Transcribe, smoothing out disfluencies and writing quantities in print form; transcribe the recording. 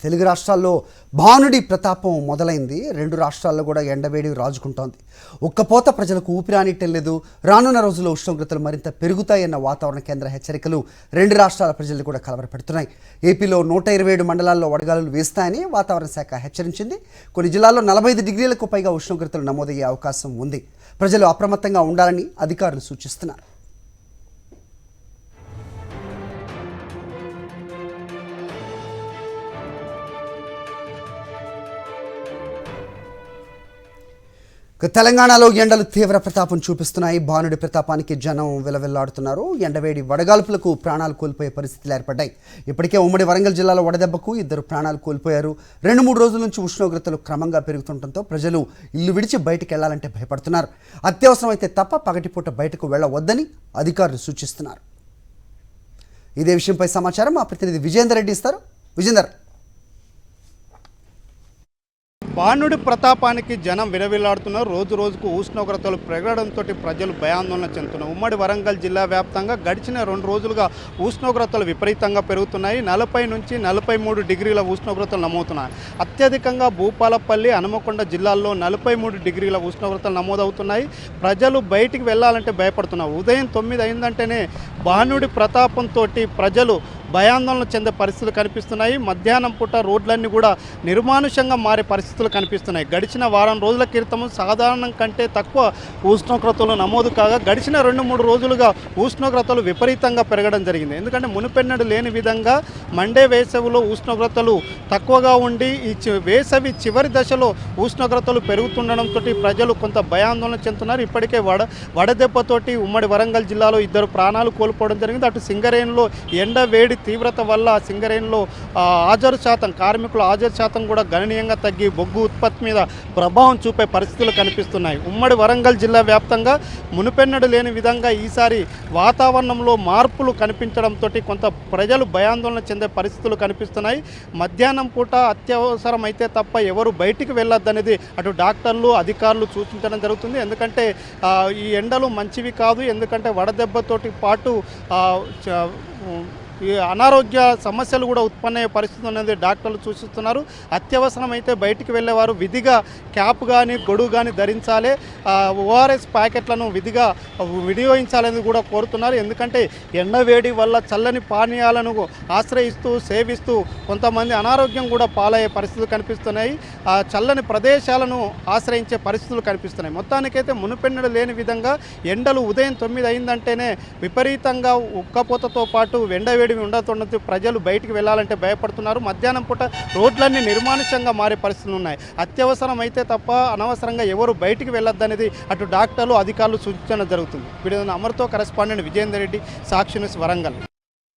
తెలుగు రాష్ట్రాల్లో భానుడి ప్రతాపం మొదలైంది. రెండు రాష్ట్రాల్లో కూడా ఎండవేడి రాజుకుంటోంది. ఒక్కపోత ప్రజలకు ఊపిరానిట్టం లేదు. రానున్న రోజుల్లో ఉష్ణోగ్రతలు మరింత పెరుగుతాయన్న వాతావరణ కేంద్ర హెచ్చరికలు రెండు రాష్ట్రాల ప్రజలు కూడా కలవరపెడుతున్నాయి. ఏపీలో 127 మండలాల్లో వడగాలులు వీస్తాయని వాతావరణ శాఖ హెచ్చరించింది. కొన్ని జిల్లాల్లో 45 డిగ్రీలకు పైగా ఉష్ణోగ్రతలు నమోదయ్యే అవకాశం ఉంది. ప్రజలు అప్రమత్తంగా ఉండాలని అధికారులు సూచిస్తున్నారు. తెలంగాణలో ఎండలు తీవ్ర ప్రతాపం చూపిస్తున్నాయి. భానుడి ప్రతాపానికి జనం విలవిల్లాడుతున్నారు. ఎండవేడి వడగాల్పులకు ప్రాణాలు కోల్పోయే పరిస్థితులు ఏర్పడ్డాయి. ఇప్పటికే ఉమ్మడి వరంగల్ జిల్లాలో వడదెబ్బకు 2 ప్రాణాలు కోల్పోయారు. 2-3 రోజుల నుంచి ఉష్ణోగ్రతలు క్రమంగా పెరుగుతుండటంతో ప్రజలు ఇల్లు విడిచి బయటికి వెళ్లాలంటే భయపడుతున్నారు. అత్యవసరమైతే తప్ప పగటిపూట బయటకు వెళ్లవద్దని అధికారులు సూచిస్తున్నారు. ఇదే విషయంపై సమాచారం మా ప్రతినిధి విజేందర్ రెడ్డి ఇస్తారు. విజేందర్, భానుడి ప్రతాపానికి జనం విలవిల్లాడుతున్నారు. రోజు రోజుకు ఉష్ణోగ్రతలు పెరగడంతో ప్రజలు భయాందోళన చెందుతున్నారు. ఉమ్మడి వరంగల్ జిల్లా వ్యాప్తంగా గడిచిన 2 రోజులుగా ఉష్ణోగ్రతలు విపరీతంగా పెరుగుతున్నాయి. 40 నుంచి 43 డిగ్రీల ఉష్ణోగ్రతలు నమోదుతున్నాయి. అత్యధికంగా భూపాలపల్లి, హనుమకొండ జిల్లాల్లో 43 డిగ్రీల ఉష్ణోగ్రతలు నమోదవుతున్నాయి. ప్రజలు బయటికి వెళ్ళాలంటే భయపడుతున్నారు. ఉదయం 9 అయిందంటేనే భానుడి ప్రతాపంతో ప్రజలు భయాందోళన చెందే పరిస్థితులు కనిపిస్తున్నాయి. మధ్యాహ్నం పూట రోడ్లన్నీ కూడా నిర్మానుషంగా మారే పరిస్థితులు కనిపిస్తున్నాయి. గడిచిన వారం రోజుల క్రితము సాధారణం కంటే తక్కువ ఉష్ణోగ్రతలు నమోదు కాగా గడిచిన 2-3 రోజులుగా ఉష్ణోగ్రతలు విపరీతంగా పెరగడం జరిగింది. ఎందుకంటే మునుపెన్నడు లేని విధంగా మండే వేసవిలో ఉష్ణోగ్రతలు తక్కువగా ఉండి ఈ వేసవి చివరి దశలో ఉష్ణోగ్రతలు పెరుగుతుండడంతో ప్రజలు కొంత భయాందోళన చెందుతున్నారు. ఇప్పటికే వడదెబ్బతోటి ఉమ్మడి వరంగల్ జిల్లాలో 2 ప్రాణాలు కోల్పోవడం జరిగింది. అటు సింగరేణిలో ఎండ వేడి తీవ్రత వల్ల సింగరేణిలో కార్మికుల హాజరు శాతం కూడా గణనీయంగా తగ్గి బొగ్గు ఉత్పత్తి మీద ప్రభావం చూపే పరిస్థితులు కనిపిస్తున్నాయి. ఉమ్మడి వరంగల్ జిల్లా వ్యాప్తంగా మునుపెన్నడు లేని విధంగా ఈసారి వాతావరణంలో మార్పులు కనిపించడంతో కొంత ప్రజలు భయాందోళన చెందే పరిస్థితులు కనిపిస్తున్నాయి. మధ్యాహ్నం పూట అత్యవసరం అయితే తప్ప ఎవరు బయటికి వెళ్ళొద్దనేది అటు డాక్టర్లు, అధికారులు సూచించడం జరుగుతుంది. ఎందుకంటే ఈ ఎండలు మంచివి కాదు. ఎందుకంటే వడదెబ్బతోటి పాటు ఈ అనారోగ్య సమస్యలు కూడా ఉత్పన్నయ్యే పరిస్థితి అనేది డాక్టర్లు సూచిస్తున్నారు. అత్యవసరమైతే బయటికి వెళ్ళేవారు విధిగా క్యాప్ కానీ గొడుగు కానీ ధరించాలి. ఓఆర్ఎస్ ప్యాకెట్లను విధిగా వినియోగించాలని కూడా కోరుతున్నారు. ఎందుకంటే ఎండవేడి వల్ల చల్లని పానీయాలను ఆశ్రయిస్తూ సేవిస్తూ కొంతమంది అనారోగ్యం కూడా పాలయ్యే పరిస్థితులు కనిపిస్తున్నాయి. చల్లని ప్రదేశాలను ఆశ్రయించే పరిస్థితులు కనిపిస్తున్నాయి. మొత్తానికైతే మునుపెన్నడు లేని విధంగా ఎండలు ఉదయం 9 అయిందంటేనే విపరీతంగా ఉక్కపోతతో పాటు ఎండవేడి ఉండటంతో ప్రజలు బయటికి వెళ్ళాలంటే భయపడుతున్నారు. మధ్యాహ్నం పూట రోడ్లన్నీ నిర్మానుషంగా మారే పరిస్థితులు ఉన్నాయి. అత్యవసరం అయితే తప్ప అనవసరంగా ఎవరు బయటికి వెళ్ళొద్దనేది అటు డాక్టర్లు, అధికారులు సూచన జరుగుతుంది. వీడియో అమర్తో కరెస్పాండెంట్ విజేందర్ రెడ్డి, సాక్షి న్యూస్, వరంగల్.